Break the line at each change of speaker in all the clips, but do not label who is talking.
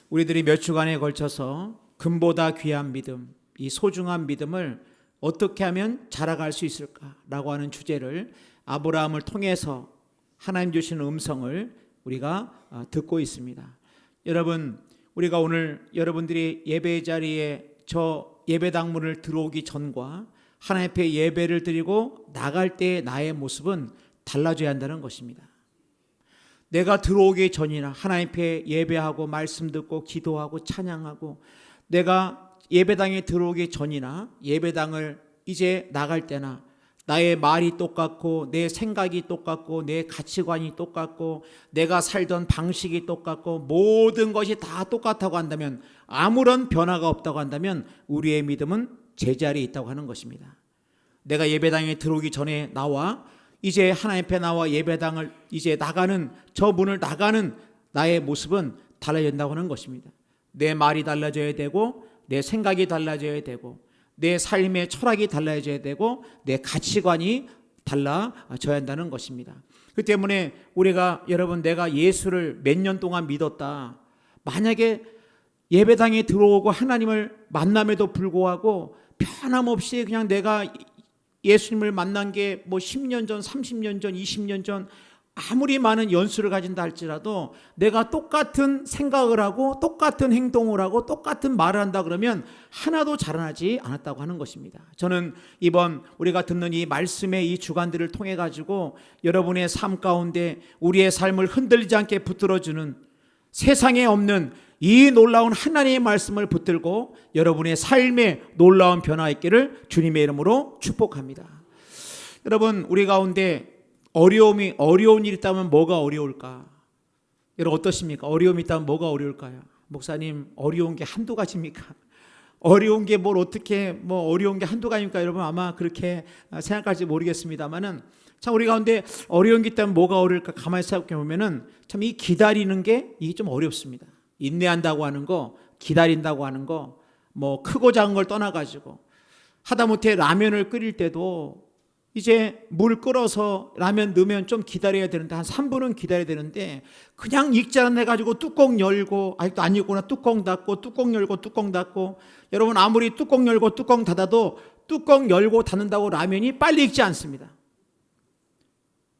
우리들이 몇 주간에 걸쳐서 금보다 귀한 믿음, 이 소중한 믿음을 어떻게 하면 자라갈 수 있을까라고 하는 주제를 아브라함을 통해서 하나님 주시는 음성을 우리가 듣고 있습니다. 여러분, 우리가 오늘 여러분들이 예배 자리에 저 예배당문을 들어오기 전과 하나님 앞에 예배를 드리고 나갈 때의 나의 모습은 달라져야 한다는 것입니다. 내가 들어오기 전이나 하나님 앞에 예배하고 말씀 듣고 기도하고 찬양하고 내가 예배당에 들어오기 전이나 예배당을 이제 나갈 때나 나의 말이 똑같고 내 생각이 똑같고 내 가치관이 똑같고 내가 살던 방식이 똑같고 모든 것이 다 똑같다고 한다면, 아무런 변화가 없다고 한다면 우리의 믿음은 제자리에 있다고 하는 것입니다. 내가 예배당에 들어오기 전에 나와 이제 하나님 앞에 나와 예배당을 이제 나가는 저 문을 나가는 나의 모습은 달라진다고 하는 것입니다. 내 말이 달라져야 되고 내 생각이 달라져야 되고 내 삶의 철학이 달라져야 되고 내 가치관이 달라져야 한다는 것입니다. 그 때문에 우리가 여러분, 내가 예수를 몇 년 동안 믿었다, 만약에 예배당에 들어오고 하나님을 만남에도 불구하고 변함없이 그냥 내가 예수님을 만난 게 뭐 10년 전, 30년 전, 20년 전 아무리 많은 연수를 가진다 할지라도 내가 똑같은 생각을 하고 똑같은 행동을 하고 똑같은 말을 한다 그러면 하나도 자라나지 않았다고 하는 것입니다. 저는 이번 우리가 듣는 이 말씀의 이 주간들을 통해 가지고 여러분의 삶 가운데 우리의 삶을 흔들리지 않게 붙들어주는, 세상에 없는 이 놀라운 하나님의 말씀을 붙들고 여러분의 삶에 놀라운 변화 있기를 주님의 이름으로 축복합니다. 여러분, 우리 가운데 어려운 일이 있다면 뭐가 어려울까? 여러분 어떠십니까? 어려움이 있다면 뭐가 어려울까요? 목사님, 어려운 게 한두 가지입니까? 어려운 게 뭘 어떻게 어려운 게 한두 가지입니까? 여러분 아마 그렇게 생각할지 모르겠습니다만은, 참 우리 가운데 어려운 게 있다면 뭐가 어려울까? 가만히 생각해 보면은 참 이 기다리는 게 이게 좀 어렵습니다. 인내한다고 하는 거, 기다린다고 하는 거, 뭐 크고 작은 걸 떠나가지고 하다못해 라면을 끓일 때도 이제 물 끓어서 라면 넣으면 좀 기다려야 되는데 한 3분은 기다려야 되는데 그냥 익지 않은 애 가지고 뚜껑 열고, 아직도 안 익구나, 뚜껑 닫고 뚜껑 열고 뚜껑 닫고. 여러분 아무리 뚜껑 열고 뚜껑 닫아도 뚜껑 열고 닫는다고 라면이 빨리 익지 않습니다.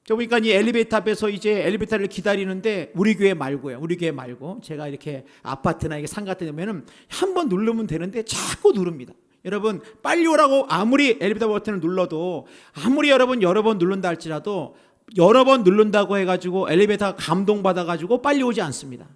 저 보니까 이 엘리베이터 앞에서 이제 엘리베이터를 기다리는데, 우리 교회 말고 제가 이렇게 아파트나 이게 상 같은 데 보면은 한 번 누르면 되는데 자꾸 누릅니다. 여러분 빨리 오라고 아무리 엘리베이터 버튼을 눌러도, 아무리 여러분 여러 번 누른다 할지라도 여러 번 누른다고 해가지고 엘리베이터가 감동받아가지고 빨리 오지 않습니다.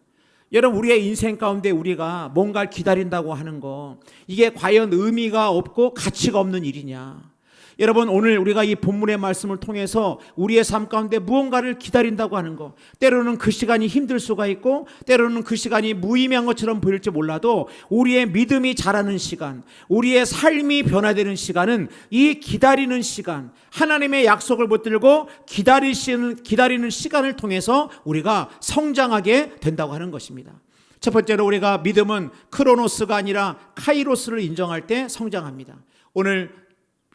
여러분 우리의 인생 가운데 우리가 뭔가를 기다린다고 하는 거, 이게 과연 의미가 없고 가치가 없는 일이냐? 여러분 오늘 우리가 이 본문의 말씀을 통해서 우리의 삶 가운데 무언가를 기다린다고 하는 거, 때로는 그 시간이 힘들 수가 있고 때로는 그 시간이 무의미한 것처럼 보일지 몰라도 우리의 믿음이 자라는 시간, 우리의 삶이 변화되는 시간은 이 기다리는 시간, 하나님의 약속을 붙들고 기다리는 시간을 통해서 우리가 성장하게 된다고 하는 것입니다. 첫 번째로 우리가 믿음은 크로노스가 아니라 카이로스를 인정할 때 성장합니다. 오늘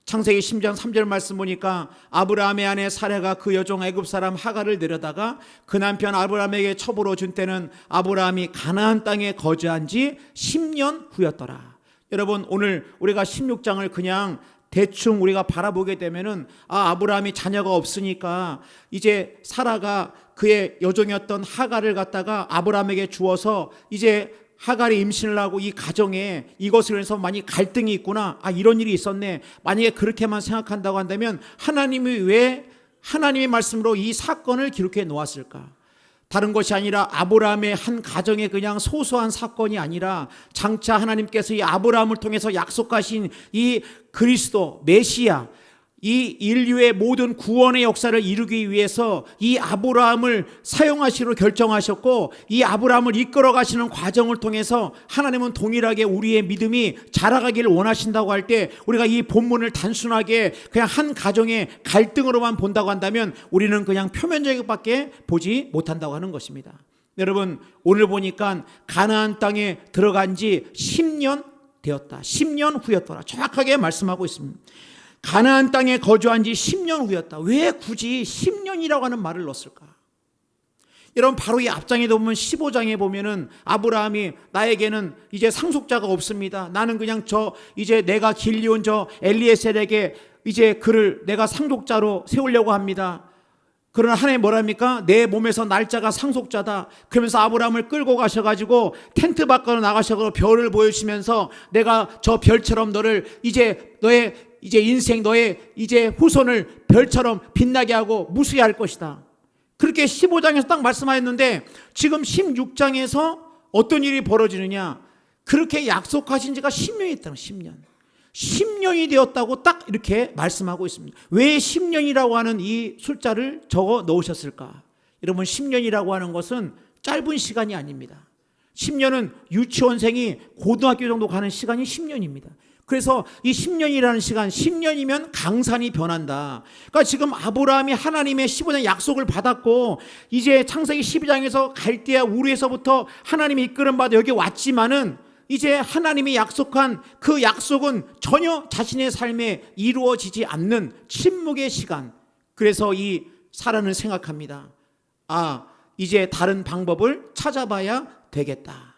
창세기 10장 3절 말씀 보니까 아브라함의 아내 사라가 그 여종 애굽 사람 하갈을 데려다가 그 남편 아브라함에게 첩으로 준 때는 아브라함이 가나안 땅에 거주한 지 10년 후였더라. 여러분 오늘 우리가 16장을 그냥 대충 우리가 바라보게 되면은 아브라함이 자녀가 없으니까 이제 사라가 그의 여종이었던 하갈을 갖다가 아브라함에게 주어서 이제 하갈이 임신을 하고 이 가정에 이것을 해서 많이 갈등이 있구나, 이런 일이 있었네. 만약에 그렇게만 생각한다고 한다면 하나님이 왜 하나님의 말씀으로 이 사건을 기록해 놓았을까? 다른 것이 아니라 아브라함의 한 가정의 그냥 소소한 사건이 아니라 장차 하나님께서 이 아브라함을 통해서 약속하신 이 그리스도 메시아, 이 인류의 모든 구원의 역사를 이루기 위해서 이 아브라함을 사용하시기로 결정하셨고, 이 아브라함을 이끌어 가시는 과정을 통해서 하나님은 동일하게 우리의 믿음이 자라가기를 원하신다고 할 때, 우리가 이 본문을 단순하게 그냥 한 가정의 갈등으로만 본다고 한다면 우리는 그냥 표면적으로밖에 보지 못한다고 하는 것입니다. 여러분 오늘 보니까 가나안 땅에 들어간 지 10년 되었다, 10년 후였더라, 정확하게 말씀하고 있습니다. 가나안 땅에 거주한 지 10년 후였다. 왜 굳이 10년이라고 하는 말을 넣었을까? 여러분 바로 이 앞장에 보면 15장에 보면은 아브라함이 나에게는 이제 상속자가 없습니다. 나는 그냥 이제 내가 길리온 엘리에셀에게 이제 그를 내가 상속자로 세우려고 합니다. 그러나 하나님 뭐랍니까? 내 몸에서 날짜가 상속자다. 그러면서 아브라함을 끌고 가셔가지고 텐트 밖으로 나가셔서 별을 보여주시면서 내가 저 별처럼 너를 너의 인생, 너의 이제 후손을 별처럼 빛나게 하고 무수히 할 것이다. 그렇게 15장에서 딱 말씀하였는데 지금 16장에서 어떤 일이 벌어지느냐? 그렇게 약속하신 지가 10년이 있다는 10년이 되었다고 딱 이렇게 말씀하고 있습니다. 왜 10년이라고 하는 이 숫자를 적어 넣으셨을까? 여러분 10년이라고 하는 것은 짧은 시간이 아닙니다. 10년은 유치원생이 고등학교 정도 가는 시간이 10년입니다. 그래서 이 10년이라는 시간, 10년이면 강산이 변한다. 그러니까 지금 아브라함이 하나님의 15년 약속을 받았고 이제 창세기 12장에서 갈대아 우르에서부터 하나님이 이끌음 받아 여기 왔지만은 이제 하나님이 약속한 그 약속은 전혀 자신의 삶에 이루어지지 않는 침묵의 시간. 그래서 이 사라는 생각합니다. 이제 다른 방법을 찾아봐야 되겠다.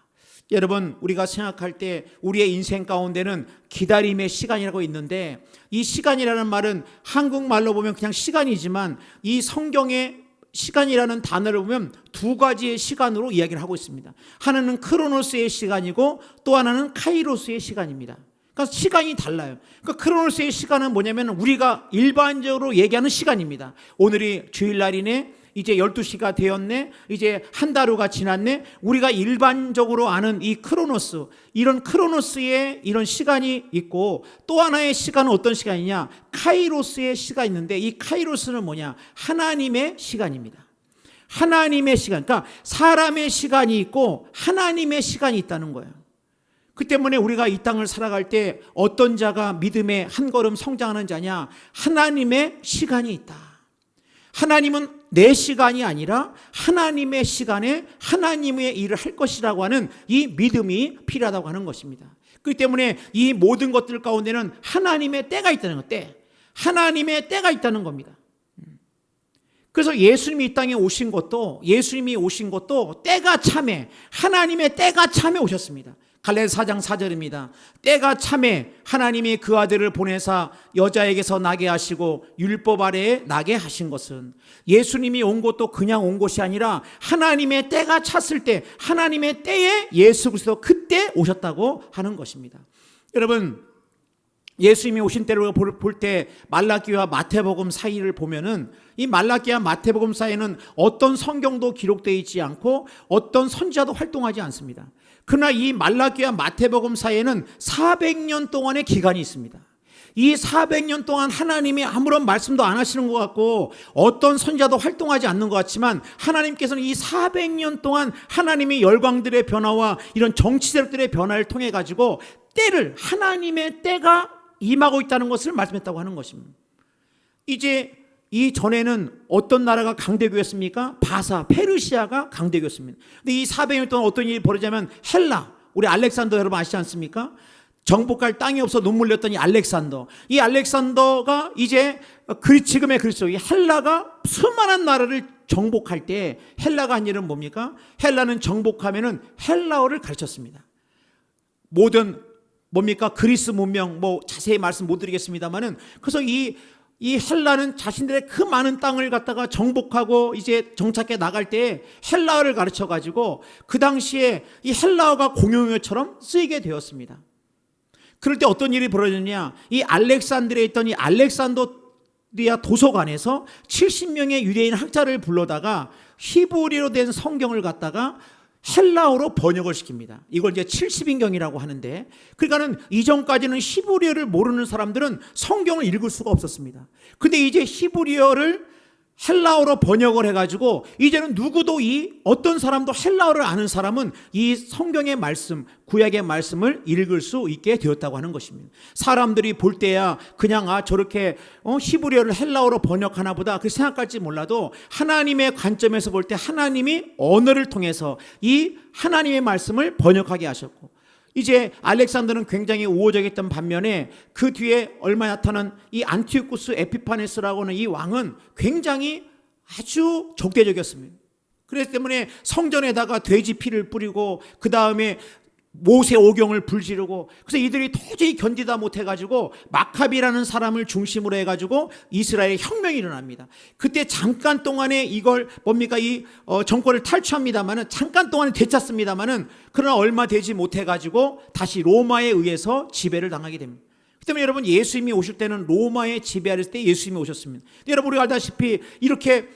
여러분 우리가 생각할 때 우리의 인생 가운데는 기다림의 시간이라고 있는데 이 시간이라는 말은 한국말로 보면 그냥 시간이지만 이 성경의 시간이라는 단어를 보면 두 가지의 시간으로 이야기를 하고 있습니다. 하나는 크로노스의 시간이고 또 하나는 카이로스의 시간입니다. 그러니까 시간이 달라요. 그러니까 크로노스의 시간은 뭐냐면 우리가 일반적으로 얘기하는 시간입니다. 오늘이 주일날이네, 이제 12시가 되었네, 이제 한 달 후가 지났네. 우리가 일반적으로 아는 이 크로노스, 이런 크로노스의 이런 시간이 있고 또 하나의 시간은 어떤 시간이냐? 카이로스의 시간이 있는데 이 카이로스는 뭐냐? 하나님의 시간입니다. 하나님의 시간. 그러니까 사람의 시간이 있고 하나님의 시간이 있다는 거예요. 그 때문에 우리가 이 땅을 살아갈 때 어떤 자가 믿음의 한 걸음 성장하는 자냐? 하나님의 시간이 있다. 하나님은 내 시간이 아니라 하나님의 시간에 하나님의 일을 할 것이라고 하는 이 믿음이 필요하다고 하는 것입니다. 그렇기 때문에 이 모든 것들 가운데는 하나님의 때가 있다는 것, 하나님의 때가 있다는 겁니다. 그래서 예수님이 이 땅에 오신 것도 때가 참에 하나님의 때가 참에 오셨습니다. 갈라디아 4장 4절입니다. 때가 참에 하나님이 그 아들을 보내사 여자에게서 나게 하시고 율법 아래에 나게 하신 것은 예수님이 온 것도 그냥 온 것이 아니라 하나님의 때가 찼을 때 하나님의 때에 예수 그리스도 그때 오셨다고 하는 것입니다. 여러분 예수님이 오신 때를 볼 때 말라기와 마태복음 사이를 보면은 이 말라기와 마태복음 사이에는 어떤 성경도 기록되어 있지 않고 어떤 선지자도 활동하지 않습니다. 그러나 이 말라기와 마태복음 사이에는 400년 동안의 기간이 있습니다. 이 400년 동안 하나님이 아무런 말씀도 안 하시는 것 같고 어떤 선지자도 활동하지 않는 것 같지만 하나님께서는 이 400년 동안 하나님의 열방들의 변화와 이런 정치 세력들의 변화를 통해 가지고 하나님의 때가 임하고 있다는 것을 말씀했다고 하는 것입니다. 이제 이전에는 어떤 나라가 강대국이었습니까? 페르시아가 강대국이었습니다. 근데 이 400년 동안 어떤 일이 벌어지냐면 헬라, 우리 알렉산더 여러분 아시지 않습니까? 정복할 땅이 없어 눈물 흘렸던 이 알렉산더가 이제 지금의 그리스, 이 헬라가 수많은 나라를 정복할 때 헬라가 한 일은 뭡니까? 헬라는 정복하면은 헬라어를 가르쳤습니다. 모든 뭡니까? 그리스 문명 자세히 말씀 못 드리겠습니다만은 그래서 이 헬라는 자신들의 그 많은 땅을 갖다가 정복하고 이제 정착해 나갈 때 헬라어를 가르쳐 가지고 그 당시에 이 헬라어가 공용어처럼 쓰이게 되었습니다. 그럴 때 어떤 일이 벌어졌냐? 이 알렉산드리아에 있던 이 알렉산드리아 도서관에서 70명의 유대인 학자를 불러다가 히브리어로 된 성경을 갖다가 헬라어로 번역을 시킵니다. 이걸 이제 70인경이라고 하는데, 그러니까는 이전까지는 히브리어를 모르는 사람들은 성경을 읽을 수가 없었습니다. 근데 이제 히브리어를 헬라어로 번역을 해가지고 이제는 누구도 어떤 사람도 헬라어를 아는 사람은 이 성경의 말씀, 구약의 말씀을 읽을 수 있게 되었다고 하는 것입니다. 사람들이 볼 때야 그냥 저렇게 히브리어를 헬라어로 번역하나 보다 그렇게 생각할지 몰라도 하나님의 관점에서 볼 때 하나님이 언어를 통해서 이 하나님의 말씀을 번역하게 하셨고, 이제 알렉산더는 굉장히 우호적이었던 반면에 그 뒤에 얼마 나타난 이 안티오쿠스 에피파네스라고 하는 이 왕은 굉장히 아주 적대적이었습니다. 그렇기 때문에 성전에다가 돼지 피를 뿌리고 그 다음에 모세 오경을 불지르고, 그래서 이들이 도저히 견디다 못해가지고 마카비라는 사람을 중심으로 해가지고 이스라엘 혁명이 일어납니다. 그때 잠깐 동안에 이걸 뭡니까 이 정권을 탈취합니다만은, 잠깐 동안에 되찾습니다만은, 그러나 얼마 되지 못해가지고 다시 로마에 의해서 지배를 당하게 됩니다. 그 때문에 여러분, 예수님이 오실 때는 로마의 지배 아래 때 예수님이 오셨습니다. 여러분, 우리가 알다시피 이렇게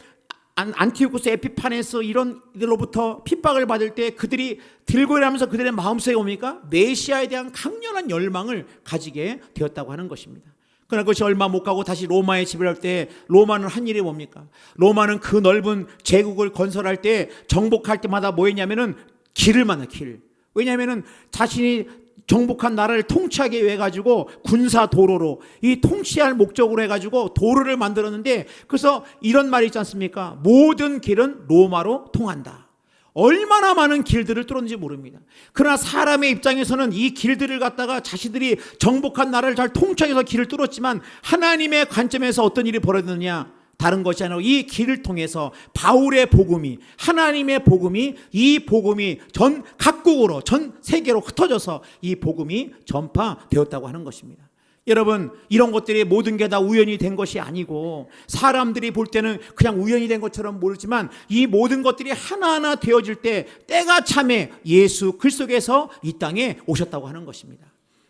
안티오쿠스 에피파네스 이런 이들로부터 핍박을 받을 때 그들이 들고 일하면서 그들의 마음속에 뭡니까? 메시아에 대한 강렬한 열망을 가지게 되었다고 하는 것입니다. 그러나 그것이 얼마 못 가고 다시 로마에 지배할 때 로마는 한 일이 뭡니까? 로마는 그 넓은 제국을 건설할 때, 정복할 때마다 뭐 했냐면은 길을 만나, 길. 왜냐하면은 자신이 정복한 나라를 통치하기 위해 가지고 군사 도로로, 이 통치할 목적으로 해가지고 도로를 만들었는데, 그래서 이런 말이 있지 않습니까? 모든 길은 로마로 통한다. 얼마나 많은 길들을 뚫었는지 모릅니다. 그러나 사람의 입장에서는 이 길들을 갖다가 자신들이 정복한 나라를 잘 통치하기 위해서 길을 뚫었지만, 하나님의 관점에서 어떤 일이 벌어졌느냐? 다른 것이 아니라 이 길을 통해서 바울의 복음이, 하나님의 복음이, 이 복음이 전 각국으로, 전 세계로 흩어져서 이 복음이 전파되었다고 하는 것입니다. 여러분, 이런 것들이 모든 게 다 우연이 된 것이 아니고, 사람들이 볼 때는 그냥 우연이 된 것처럼 모르지만, 이 모든 것들이 하나하나 되어질 때 때가 참에 예수 그리스도께서 이 땅에 오셨다고 하는 것입니다.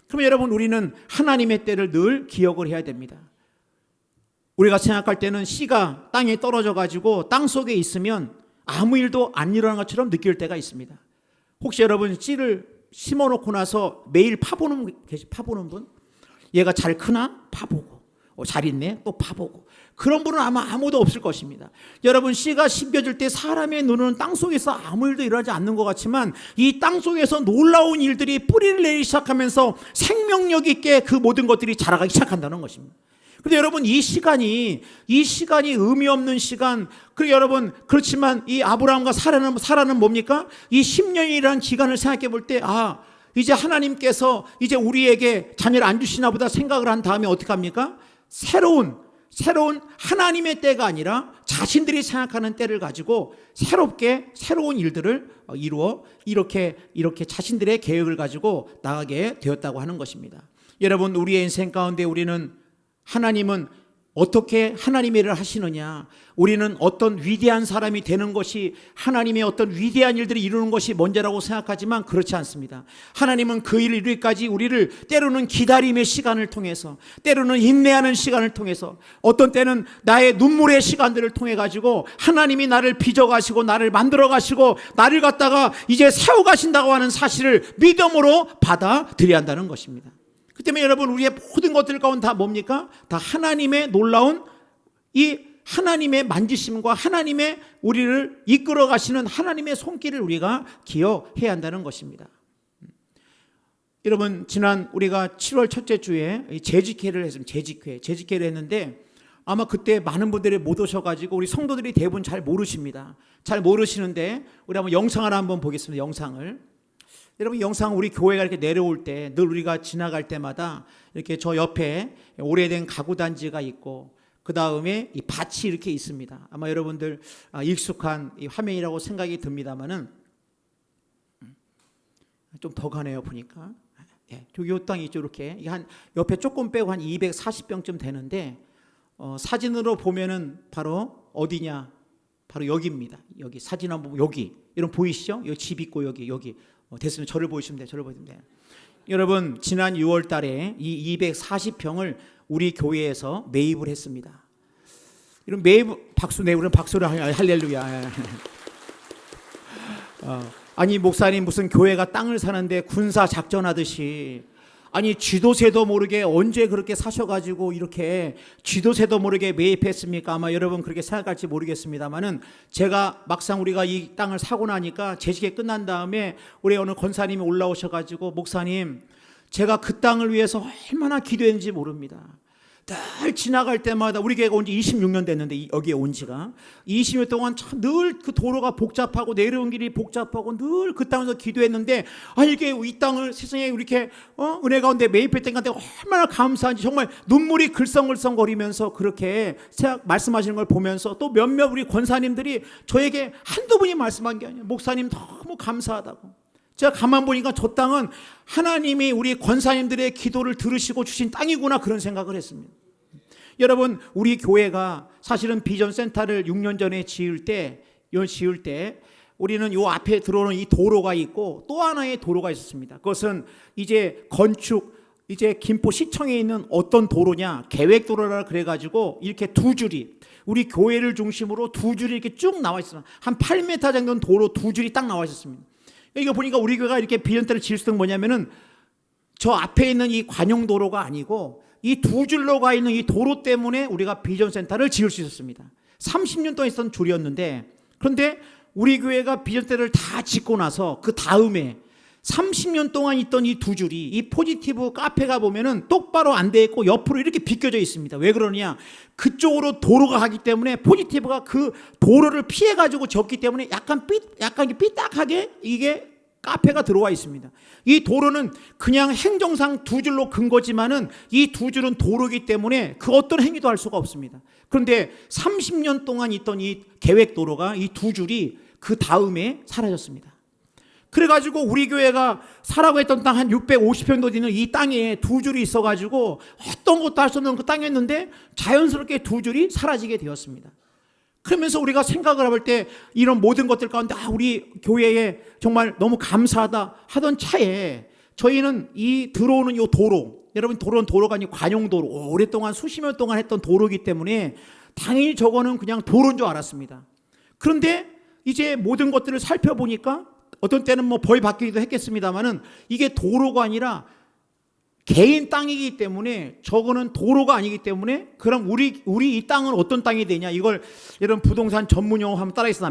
그러면 여러분, 우리는 하나님의 때를 늘 기억을 해야 됩니다. 우리가 생각할 때는 씨가 땅에 떨어져 가지고 땅 속에 있으면 아무 일도 안 일어난 것처럼 느낄 때가 있습니다. 혹시 여러분, 씨를 심어놓고 나서 매일 파보는 분? 얘가 잘 크나? 파보고, 잘 있네? 또 파보고. 그런 분은 아마 아무도 없을 것입니다. 여러분, 씨가 심겨질 때 사람의 눈은 땅 속에서 아무 일도 일어나지 않는 것 같지만, 이 땅 속에서 놀라운 일들이 뿌리를 내리기 시작하면서 생명력 있게 그 모든 것들이 자라가기 시작한다는 것입니다. 근데 여러분, 이 시간이 의미 없는 시간. 그리고 여러분, 그렇지만 이 아브라함과 사라는 뭡니까? 이 10년이라는 기간을 생각해 볼 때, 이제 하나님께서 이제 우리에게 자녀를 안 주시나 보다 생각을 한 다음에 어떻게 합니까? 새로운 하나님의 때가 아니라 자신들이 생각하는 때를 가지고 새롭게 새로운 일들을 이루어 이렇게 자신들의 계획을 가지고 나가게 되었다고 하는 것입니다. 여러분, 우리의 인생 가운데 하나님은 어떻게 하나님의 일을 하시느냐, 우리는 어떤 위대한 사람이 되는 것이, 하나님의 어떤 위대한 일들을 이루는 것이 먼저라고 생각하지만 그렇지 않습니다. 하나님은 그 일을 이루기까지 우리를 때로는 기다림의 시간을 통해서, 때로는 인내하는 시간을 통해서, 어떤 때는 나의 눈물의 시간들을 통해 가지고 하나님이 나를 빚어가시고 나를 만들어가시고 나를 갖다가 이제 세워가신다고 하는 사실을 믿음으로 받아들여야 한다는 것입니다. 그 때문에 여러분, 우리의 모든 것들 가운데 다 뭡니까? 다 하나님의 놀라운 이 하나님의 만지심과 하나님의 우리를 이끌어 가시는 하나님의 손길을 우리가 기억해야 한다는 것입니다. 여러분, 지난 우리가 7월 첫째 주에 재직회를 했습니다. 재직회를 했는데, 아마 그때 많은 분들이 못 오셔가지고 우리 성도들이 대부분 잘 모르십니다. 잘 모르시는데 우리 한번 영상을 한번 보겠습니다. 영상을. 여러분, 영상 우리 교회가 이렇게 내려올 때 늘 우리가 지나갈 때마다 이렇게 저 옆에 오래된 가구 단지가 있고, 그 다음에 이 밭이 이렇게 있습니다. 아마 여러분들 익숙한 이 화면이라고 생각이 듭니다만은, 좀 더 가네요 보니까. 요 땅이 있죠. 이렇게 한 옆에 조금 빼고 한 240평쯤 되는데, 사진으로 보면은 바로 어디냐? 바로 여기입니다. 여기 사진 한번 보면 여기 이런 보이시죠? 여기 집 있고 여기 됐으면 저를 보시면 돼요. 저를 보시면 돼요. 여러분, 지난 6월 달에 이 240평을 우리 교회에서 매입을 했습니다. 이런 매입 박수를 할렐루야. 아니, 목사님 무슨 교회가 땅을 사는데 군사 작전하듯이, 아니 쥐도새도 모르게 언제 그렇게 사셔가지고 이렇게 쥐도새도 모르게 매입했습니까? 아마 여러분 그렇게 생각할지 모르겠습니다만은, 제가 막상 우리가 이 땅을 사고 나니까 재직이 끝난 다음에 우리 어느 권사님이 올라오셔가지고, 목사님, 제가 그 땅을 위해서 얼마나 기도했는지 모릅니다. 늘 지나갈 때마다 우리 교회가 온 지 26년 됐는데 여기에 온 지가 20년 동안 참 늘 그 도로가 복잡하고 내려온 길이 복잡하고 늘 그 땅에서 기도했는데 이게 이 땅을 세상에 이렇게 은혜 가운데 매입했던 건데 얼마나 감사한지 정말 눈물이 글썽글썽거리면서 그렇게 말씀하시는 걸 보면서 또 몇몇 우리 권사님들이 저에게 한두 분이 말씀한 게 아니에요. 목사님 너무 감사하다고. 제가 가만 보니까 저 땅은 하나님이 우리 권사님들의 기도를 들으시고 주신 땅이구나 그런 생각을 했습니다. 여러분 우리 교회가 사실은 비전센터를 6년 전에 지을 때 우리는 요 앞에 들어오는 이 도로가 있고 또 하나의 도로가 있었습니다. 그것은 이제 이제 김포시청에 있는 어떤 도로냐 계획도로라 그래가지고 이렇게 두 줄이 우리 교회를 중심으로 두 줄이 이렇게 쭉 나와 있어요. 한 8m 정도는 도로 두 줄이 딱 나와 있었습니다. 이거 보니까 우리 교회가 이렇게 비전센터를 지을 수 있는 뭐냐면은 저 앞에 있는 이 관용도로가 아니고 이 두 줄로 가 있는 이 도로 때문에 우리가 비전센터를 지을 수 있었습니다. 30년 동안 있었던 줄이었는데 그런데 우리 교회가 비전센터를 다 짓고 나서 그 다음에 30년 동안 있던 이 두 줄이 이 포지티브 카페가 보면은 똑바로 안 돼 있고 옆으로 이렇게 비껴져 있습니다. 왜 그러냐? 그쪽으로 도로가 가기 때문에 포지티브가 그 도로를 피해 가지고 졌기 때문에 약간 삐딱하게 이게 카페가 들어와 있습니다. 이 도로는 그냥 행정상 두 줄로 근 거지만은 이 두 줄은 도로이기 때문에 그 어떤 행위도 할 수가 없습니다. 그런데 30년 동안 있던 이 계획 도로가 이 두 줄이 그 다음에 사라졌습니다. 그래가지고 우리 교회가 사라고 했던 땅 한 650평도 되는 이 땅에 두 줄이 있어가지고 어떤 것도 할 수 없는 그 땅이었는데 자연스럽게 두 줄이 사라지게 되었습니다. 그러면서 우리가 생각을 해볼 때 이런 모든 것들 가운데 우리 교회에 정말 너무 감사하다 하던 차에 저희는 이 들어오는 이 도로, 여러분 도로가 아니고 관용도로, 오랫동안 수십 년 동안 했던 도로이기 때문에 당연히 저거는 그냥 도로인 줄 알았습니다. 그런데 이제 모든 것들을 살펴보니까 어떤 때는 뭐 벌 받기도 했겠습니다만은 이게 도로가 아니라 개인 땅이기 때문에 저거는 도로가 아니기 때문에 그럼 우리 이 땅은 어떤 땅이 되냐? 이걸 여러분 부동산 전문 용어 하면 따라했으나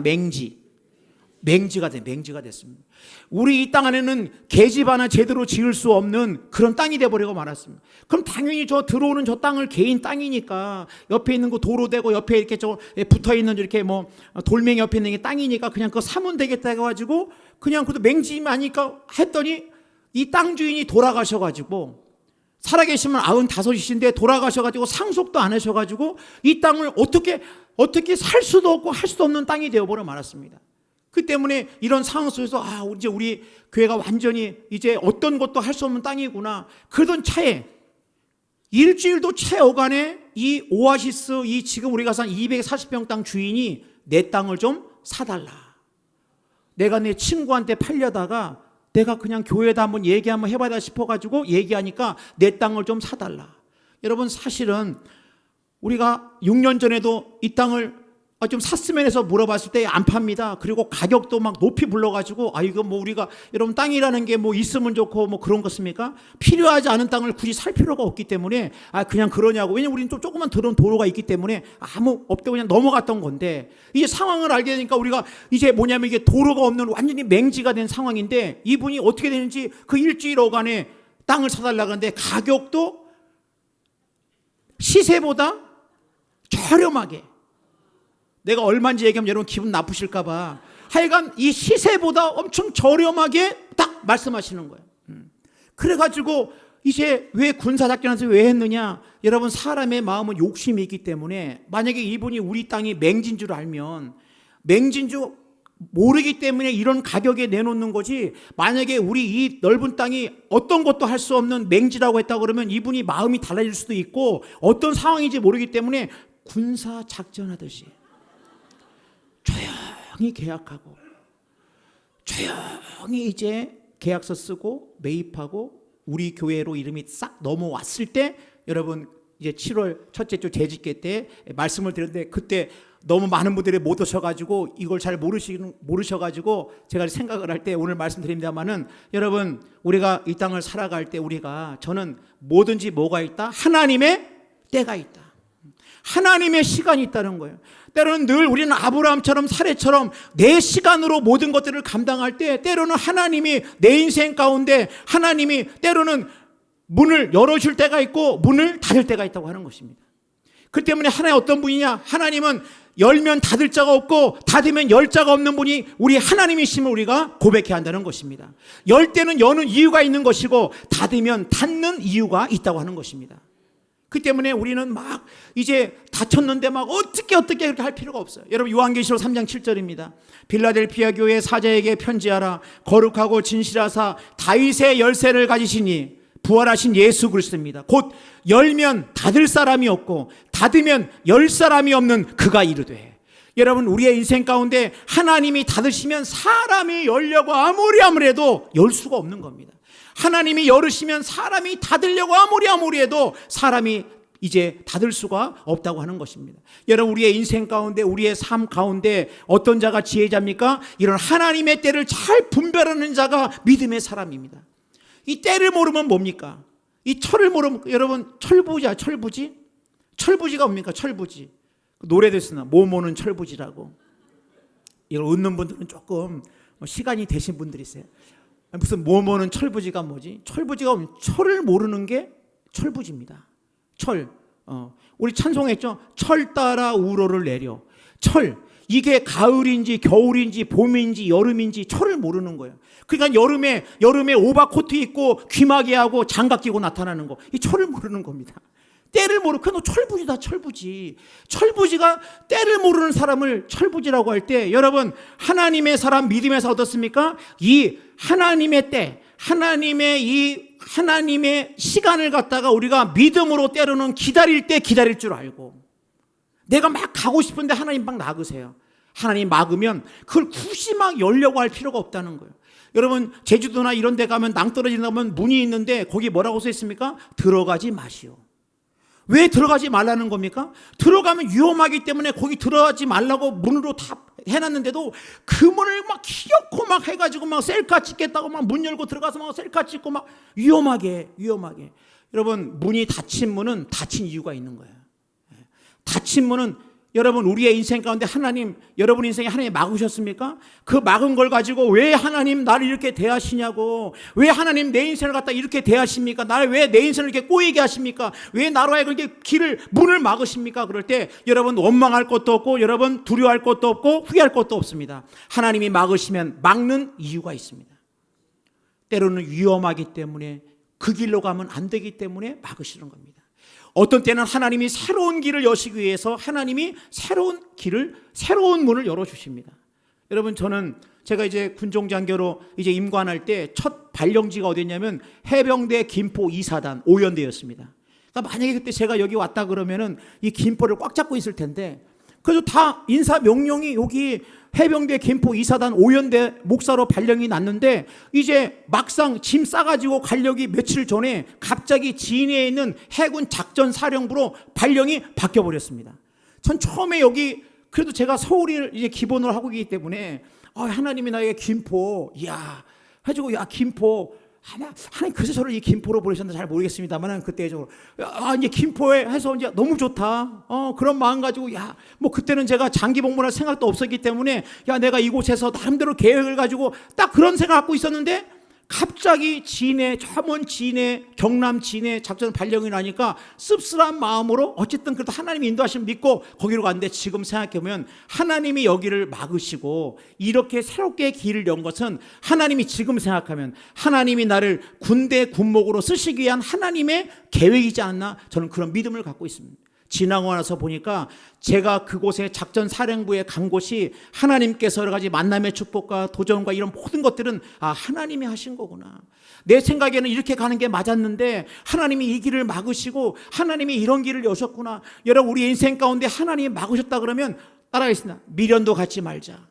맹지가 됐습니다. 우리 이 땅 안에는 계집 하나 제대로 지을 수 없는 그런 땅이 돼버리고 말았습니다. 그럼 당연히 저 들어오는 저 땅을 개인 땅이니까 옆에 있는 거 도로 되고 옆에 이렇게 저 붙어 있는 이렇게 뭐 돌멩이 옆에 있는 게 땅이니까 그냥 그거 사면 되겠다 해가지고 그냥 그것도 맹지만 하니까 했더니 이 땅 주인이 돌아가셔가지고 살아계시면 95이신데 돌아가셔가지고 상속도 안 하셔가지고 이 땅을 어떻게 살 수도 없고 할 수도 없는 땅이 되어버려 말았습니다. 그 때문에 이런 상황 속에서 이제 우리 교회가 완전히 이제 어떤 것도 할 수 없는 땅이구나. 그러던 차에 일주일도 채 어간에 이 오아시스 이 지금 우리가 산 240평 땅 주인이 내 땅을 좀 사달라. 내가 내 친구한테 팔려다가 내가 그냥 교회에다 한번 얘기 한번 해봐야 싶어가지고 얘기하니까 내 땅을 좀 사달라. 여러분 사실은 우리가 6년 전에도 이 땅을 좀 샀으면 해서 물어봤을 때 안 팝니다. 그리고 가격도 막 높이 불러가지고 이거 뭐 우리가 여러분 땅이라는 게 뭐 있으면 좋고 뭐 그런 것입니까? 필요하지 않은 땅을 굳이 살 필요가 없기 때문에 그냥 그러냐고. 왜냐면 우리는 또 조그만 들어온 도로가 있기 때문에 아무 없다고 그냥 넘어갔던 건데 이제 상황을 알게 되니까 우리가 이제 뭐냐면 이게 도로가 없는 완전히 맹지가 된 상황인데 이분이 어떻게 되는지 그 일주일 어간에 땅을 사달라 그러는데 가격도 시세보다 저렴하게 내가 얼마인지 얘기하면 여러분 기분 나쁘실까봐 하여간 이 시세보다 엄청 저렴하게 딱 말씀하시는 거예요. 그래가지고 이제 왜 군사작전에서 왜 했느냐? 여러분 사람의 마음은 욕심이 있기 때문에 만약에 이분이 우리 땅이 맹진 줄 알면 맹진 줄 모르기 때문에 이런 가격에 내놓는 거지 만약에 우리 이 넓은 땅이 어떤 것도 할 수 없는 맹지라고 했다 그러면 이분이 마음이 달라질 수도 있고 어떤 상황인지 모르기 때문에 군사작전하듯이 조용히 계약하고 조용히 이제 계약서 쓰고 매입하고 우리 교회로 이름이 싹 넘어왔을 때 여러분 이제 7월 첫째 주 재직회 때 말씀을 드렸는데 그때 너무 많은 분들이 못 오셔가지고 이걸 잘 모르셔가지고 제가 생각을 할 때 오늘 말씀드립니다만은 여러분 우리가 이 땅을 살아갈 때 저는 뭐든지 뭐가 있다? 하나님의 때가 있다. 하나님의 시간이 있다는 거예요. 때로는 늘 우리는 아브라함처럼 사례처럼 내 시간으로 모든 것들을 감당할 때 때로는 하나님이 내 인생 가운데 하나님이 때로는 문을 열어줄 때가 있고 문을 닫을 때가 있다고 하는 것입니다. 그 때문에 하나님 어떤 분이냐? 하나님은 열면 닫을 자가 없고 닫으면 열 자가 없는 분이 우리 하나님이심을 우리가 고백해야 한다는 것입니다. 열 때는 여는 이유가 있는 것이고 닫으면 닫는 이유가 있다고 하는 것입니다. 그 때문에 우리는 막 이제 닫혔는데 막 어떻게 그렇게 할 필요가 없어요. 여러분 요한계시록 3장 7절입니다. 빌라델피아 교회 사자에게 편지하라. 거룩하고 진실하사 다윗의 열쇠를 가지시니 부활하신 예수 그리스도입니다. 곧 열면 닫을 사람이 없고 닫으면 열 사람이 없는 그가 이르되. 여러분 우리의 인생 가운데 하나님이 닫으시면 사람이 열려고 아무리 해도 열 수가 없는 겁니다. 하나님이 열으시면 사람이 닫으려고 아무리 해도 사람이 이제 닫을 수가 없다고 하는 것입니다. 여러분 우리의 인생 가운데 우리의 삶 가운데 어떤 자가 지혜자입니까? 이런 하나님의 때를 잘 분별하는 자가 믿음의 사람입니다. 이 때를 모르면 뭡니까? 이 철을 모르면 여러분 철부지야 철부지? 철부지가 뭡니까? 철부지. 노래도 있으나 모모는 철부지라고. 이걸 웃는 분들은 조금 시간이 되신 분들이 있어요. 무슨 모모는 철부지가 뭐지? 철부지가 뭐지? 철을 모르는 게 철부지입니다. 철. 우리 찬송했죠? 철 따라 우로를 내려. 철. 이게 가을인지 겨울인지 봄인지 여름인지 철을 모르는 거예요. 그러니까 여름에 오버코트 입고 귀마개 하고 장갑 끼고 나타나는 거. 이 철을 모르는 겁니다. 때를 모르고 너 철부지다 철부지. 철부지가 때를 모르는 사람을 철부지라고 할 때 여러분 하나님의 사람 믿음에서 어떻습니까? 이 하나님의 때 하나님의 시간을 갖다가 우리가 믿음으로 때로는 기다릴 때 기다릴 줄 알고 내가 막 가고 싶은데 하나님 막 막으세요. 하나님 막으면 그걸 굳이 막 열려고 할 필요가 없다는 거예요. 여러분 제주도나 이런 데 가면 낭떠러지나면 문이 있는데 거기 뭐라고 써 있습니까? 들어가지 마시오. 왜 들어가지 말라는 겁니까? 들어가면 위험하기 때문에 거기 들어가지 말라고 문으로 다 해놨는데도 그 문을 막 키놓고 막 해가지고 막 셀카 찍겠다고 막 문 열고 들어가서 막 셀카 찍고 막 위험하게. 여러분 문이 닫힌 문은 닫힌 이유가 있는 거예요. 닫힌 문은 여러분 우리의 인생 가운데 하나님 여러분 인생에 하나님 막으셨습니까? 그 막은 걸 가지고 왜 하나님 나를 이렇게 대하시냐고, 왜 하나님 내 인생을 갖다 이렇게 대하십니까? 나를 왜 내 인생을 이렇게 꼬이게 하십니까? 왜 나로 하여금 이렇게 문을 막으십니까? 그럴 때 여러분 원망할 것도 없고 여러분 두려워할 것도 없고 후회할 것도 없습니다. 하나님이 막으시면 막는 이유가 있습니다. 때로는 위험하기 때문에 그 길로 가면 안 되기 때문에 막으시는 겁니다. 어떤 때는 하나님이 새로운 길을 여시기 위해서 하나님이 새로운 문을 열어주십니다. 여러분 제가 이제 군종장교로 이제 임관할 때 첫 발령지가 어디였냐면 해병대 김포 2사단 오연대였습니다. 그러니까 만약에 그때 제가 여기 왔다 그러면은 이 김포를 꽉 잡고 있을 텐데 그래서 다 인사 명령이 여기 해병대 김포 2사단 오연대 목사로 발령이 났는데 이제 막상 짐 싸가지고 가려기 며칠 전에 갑자기 진해에 있는 해군 작전사령부로 발령이 바뀌어버렸습니다. 전 처음에 여기 그래도 제가 서울을 이제 기본으로 하고 있기 때문에 하나님이 나에게 김포 해가지고 김포 하나님 그래서 저를 이 김포로 보내셨는지 잘 모르겠습니다만 그때 이제 김포에 해서 이제 너무 좋다. 그런 마음 가지고 뭐 그때는 제가 장기 복무할 생각도 없었기 때문에 내가 이곳에서 나름대로 계획을 가지고 딱 그런 생각 갖고 있었는데 갑자기 저먼 진해 경남 진해 작전 발령이 나니까 씁쓸한 마음으로 어쨌든 그래도 하나님이 인도하시면 믿고 거기로 갔는데 지금 생각해보면 하나님이 여기를 막으시고 이렇게 새롭게 길을 연 것은 하나님이 지금 생각하면 하나님이 나를 군대 군목으로 쓰시기 위한 하나님의 계획이지 않나 저는 그런 믿음을 갖고 있습니다. 지나고 나서 보니까 제가 그곳에 작전사령부에 간 곳이 하나님께서 여러 가지 만남의 축복과 도전과 이런 모든 것들은 하나님이 하신 거구나. 내 생각에는 이렇게 가는 게 맞았는데 하나님이 이 길을 막으시고 하나님이 이런 길을 여셨구나. 여러분 우리 인생 가운데 하나님이 막으셨다 그러면 따라하겠습니다. 미련도 갖지 말자.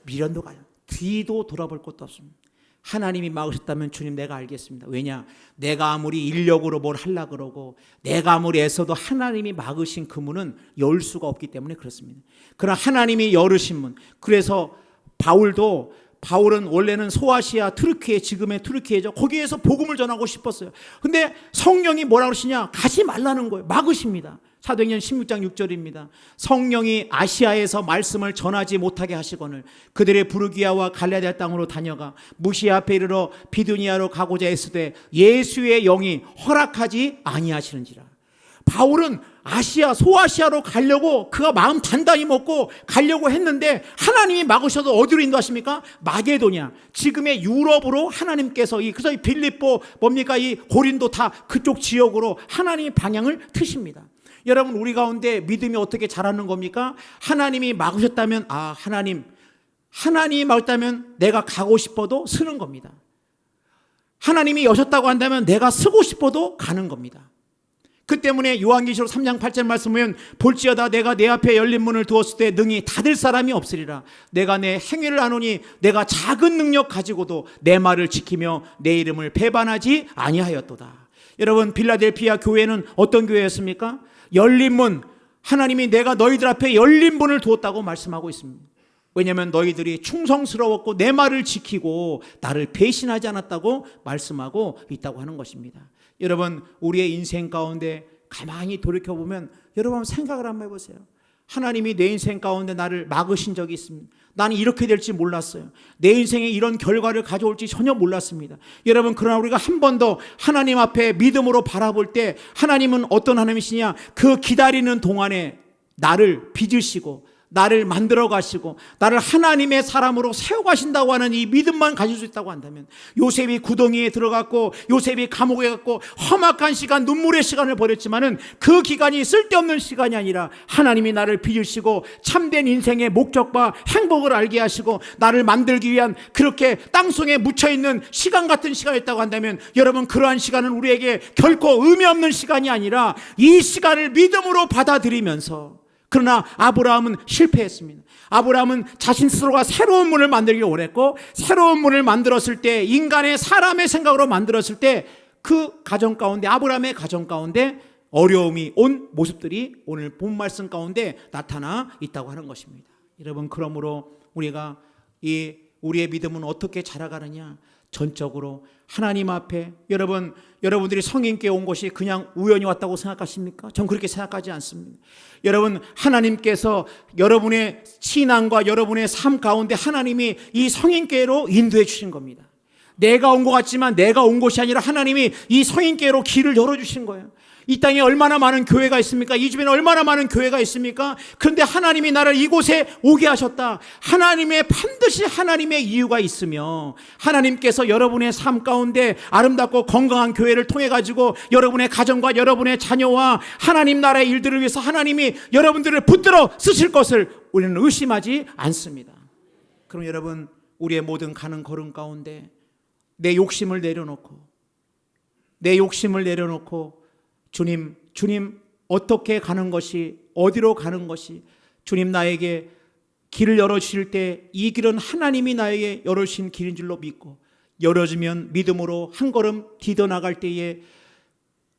미련도 가자. 뒤도 돌아볼 것도 없습니다. 하나님이 막으셨다면 주님 내가 알겠습니다. 왜냐? 내가 아무리 인력으로 뭘 하려고 그러고 내가 아무리 애써도 하나님이 막으신 그 문은 열 수가 없기 때문에 그렇습니다. 그러나 하나님이 열으신 문. 그래서 바울은 원래는 소아시아 트르키에 지금의 트르키에죠. 거기에서 복음을 전하고 싶었어요. 근데 성령이 뭐라고 그러시냐? 가지 말라는 거예요. 막으십니다. 사도행전 16장 6절입니다. 성령이 아시아에서 말씀을 전하지 못하게 하시거늘 그들의 부르기아와 갈라디아 땅으로 다녀가 무시아 앞에 이르러 비두니아로 가고자 했으되 예수의 영이 허락하지 아니하시는지라. 바울은 아시아, 소아시아로 가려고 그가 마음 단단히 먹고 가려고 했는데 하나님이 막으셔도 어디로 인도하십니까? 마게도냐, 지금의 유럽으로 하나님께서 그래서 이 빌립보 뭡니까? 이 고린도 다 그쪽 지역으로 하나님이 방향을 트십니다. 여러분, 우리 가운데 믿음이 어떻게 자라는 겁니까? 하나님이 막으셨다면 하나님이 막았다면 내가 가고 싶어도 쓰는 겁니다. 하나님이 여셨다고 한다면 내가 쓰고 싶어도 가는 겁니다. 그 때문에 요한계시록 3장 8절 말씀 보면 볼지어다 내가 내 앞에 열린 문을 두었을 때 능히 닫을 사람이 없으리라. 내가 내 행위를 아노니 내가 작은 능력 가지고도 내 말을 지키며 내 이름을 배반하지 아니하였도다. 여러분, 빌라델피아 교회는 어떤 교회였습니까? 열린 문, 하나님이 내가 너희들 앞에 열린 문을 두었다고 말씀하고 있습니다. 왜냐하면 너희들이 충성스러웠고 내 말을 지키고 나를 배신하지 않았다고 말씀하고 있다고 하는 것입니다. 여러분, 우리의 인생 가운데 가만히 돌이켜보면 여러분 한번 생각을 한번 해보세요. 하나님이 내 인생 가운데 나를 막으신 적이 있습니다. 나는 이렇게 될지 몰랐어요. 내 인생에 이런 결과를 가져올지 전혀 몰랐습니다. 여러분, 그러나 우리가 한 번 더 하나님 앞에 믿음으로 바라볼 때 하나님은 어떤 하나님이시냐? 그 기다리는 동안에 나를 빚으시고 나를 만들어 가시고 나를 하나님의 사람으로 세워 가신다고 하는 이 믿음만 가질 수 있다고 한다면, 요셉이 구덩이에 들어갔고 요셉이 감옥에 갔고 험악한 시간, 눈물의 시간을 보냈지만은 그 기간이 쓸데없는 시간이 아니라 하나님이 나를 빚으시고 참된 인생의 목적과 행복을 알게 하시고 나를 만들기 위한 그렇게 땅속에 묻혀있는 시간 같은 시간이었다고 한다면, 여러분, 그러한 시간은 우리에게 결코 의미 없는 시간이 아니라 이 시간을 믿음으로 받아들이면서, 그러나 아브라함은 실패했습니다. 아브라함은 자신 스스로가 새로운 문을 만들기 원했고, 새로운 문을 만들었을 때, 인간의 사람의 생각으로 만들었을 때 그 가정 가운데, 아브라함의 가정 가운데 어려움이 온 모습들이 오늘 본 말씀 가운데 나타나 있다고 하는 것입니다. 여러분, 그러므로 우리가 우리의 믿음은 어떻게 자라가느냐? 전적으로 하나님 앞에, 여러분들이 성인께 온 것이 그냥 우연히 왔다고 생각하십니까? 전 그렇게 생각하지 않습니다. 여러분, 하나님께서 여러분의 신앙과 여러분의 삶 가운데 하나님이 이 성인께로 인도해 주신 겁니다. 내가 온 것 같지만 내가 온 것이 아니라 하나님이 이 성인께로 길을 열어주신 거예요. 이 땅에 얼마나 많은 교회가 있습니까? 이 주변에 얼마나 많은 교회가 있습니까? 그런데 하나님이 나를 이곳에 오게 하셨다. 반드시 하나님의 이유가 있으며, 하나님께서 여러분의 삶 가운데 아름답고 건강한 교회를 통해 가지고 여러분의 가정과 여러분의 자녀와 하나님 나라의 일들을 위해서 하나님이 여러분들을 붙들어 쓰실 것을 우리는 의심하지 않습니다. 그럼 여러분, 우리의 모든 가는 걸음 가운데 내 욕심을 내려놓고 주님, 어떻게 가는 것이, 어디로 가는 것이, 주님 나에게 길을 열어주실 때 이 길은 하나님이 나에게 열어주신 길인 줄로 믿고, 열어주면 믿음으로 한 걸음 디뎌 나갈 때에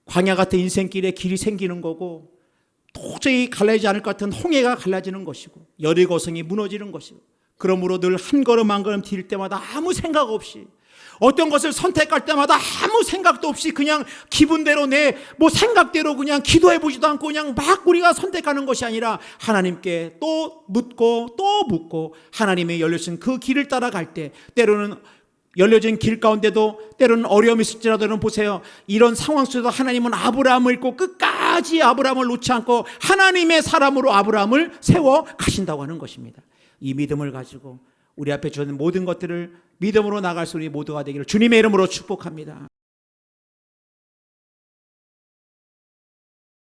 광야 같은 인생길에 길이 생기는 거고, 도저히 갈라지지 않을 것 같은 홍해가 갈라지는 것이고, 여리고성이 무너지는 것이고, 그러므로 늘 한 걸음 한 걸음 디딜 때마다 아무 생각 없이, 어떤 것을 선택할 때마다 아무 생각도 없이 그냥 기분대로 내 생각대로 그냥 기도해 보지도 않고 그냥 막 우리가 선택하는 것이 아니라 하나님께 또 묻고 하나님의 열려진 그 길을 따라갈 때, 때로는 열려진 길 가운데도 때로는 어려움이 있을지라도 여러분 보세요. 이런 상황 속에서 하나님은 아브라함을 잊고 끝까지 아브라함을 놓지 않고 하나님의 사람으로 아브라함을 세워 가신다고 하는 것입니다. 이 믿음을 가지고 우리 앞에 주어진 모든 것들을 믿음으로 나갈 수 있는 모두가 되기를 주님의 이름으로 축복합니다.